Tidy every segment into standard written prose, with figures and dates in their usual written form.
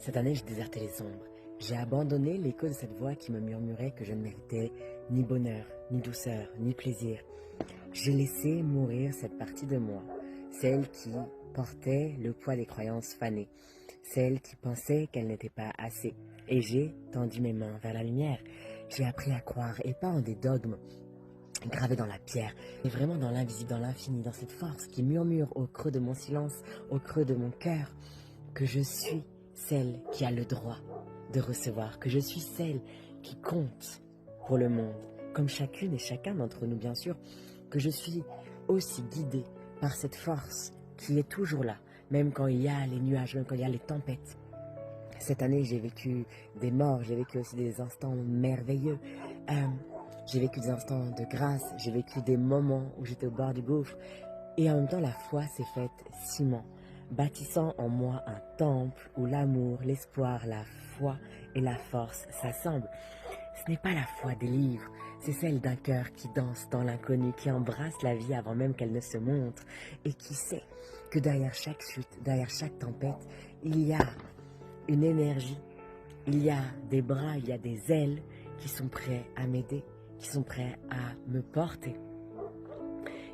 Cette année, j'ai déserté les ombres. J'ai abandonné l'écho de cette voix qui me murmurait que je ne méritais ni bonheur, ni douceur, ni plaisir. J'ai laissé mourir cette partie de moi, celle qui portait le poids des croyances fanées, celle qui pensait qu'elle n'était pas assez. Et j'ai tendu mes mains vers la lumière. J'ai appris à croire, et pas en des dogmes gravés dans la pierre, mais vraiment dans l'invisible, dans l'infini, dans cette force qui murmure au creux de mon silence, au creux de mon cœur, que je suis celle qui a le droit de recevoir, que je suis celle qui compte pour le monde, comme chacune et chacun d'entre nous bien sûr, que je suis aussi guidée par cette force qui est toujours là, même quand il y a les nuages, même quand il y a les tempêtes. Cette année, j'ai vécu des morts, j'ai vécu aussi des instants merveilleux. J'ai vécu des instants de grâce, j'ai vécu des moments où j'étais au bord du gouffre. Et en même temps, la foi s'est faite ciment, bâtissant en moi un temple où l'amour, l'espoir, la foi et la force s'assemblent. Ce n'est pas la foi des livres, c'est celle d'un cœur qui danse dans l'inconnu, qui embrasse la vie avant même qu'elle ne se montre, et qui sait que derrière chaque chute, derrière chaque tempête, il y a une énergie, il y a des bras, il y a des ailes qui sont prêts à m'aider, qui sont prêts à me porter.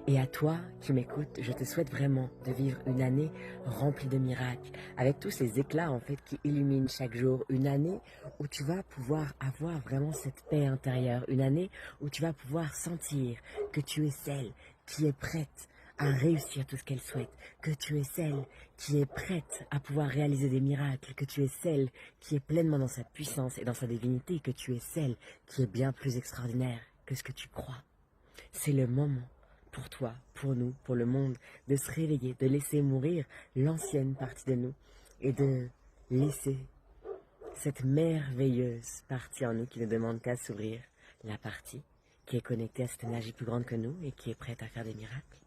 Et à toi qui m'écoutes, je te souhaite vraiment de vivre une année remplie de miracles, avec tous ces éclats en fait qui illuminent chaque jour, une année où tu vas pouvoir avoir vraiment cette paix intérieure, une année où tu vas pouvoir sentir que tu es celle qui est prête à réussir tout ce qu'elle souhaite, que tu es celle qui est prête à pouvoir réaliser des miracles, que tu es celle qui est pleinement dans sa puissance et dans sa divinité, que tu es celle qui est bien plus extraordinaire que ce que tu crois. C'est le moment pour toi, pour nous, pour le monde, de se réveiller, de laisser mourir l'ancienne partie de nous et de laisser cette merveilleuse partie en nous qui ne demande qu'à s'ouvrir, la partie qui est connectée à cette énergie plus grande que nous et qui est prête à faire des miracles.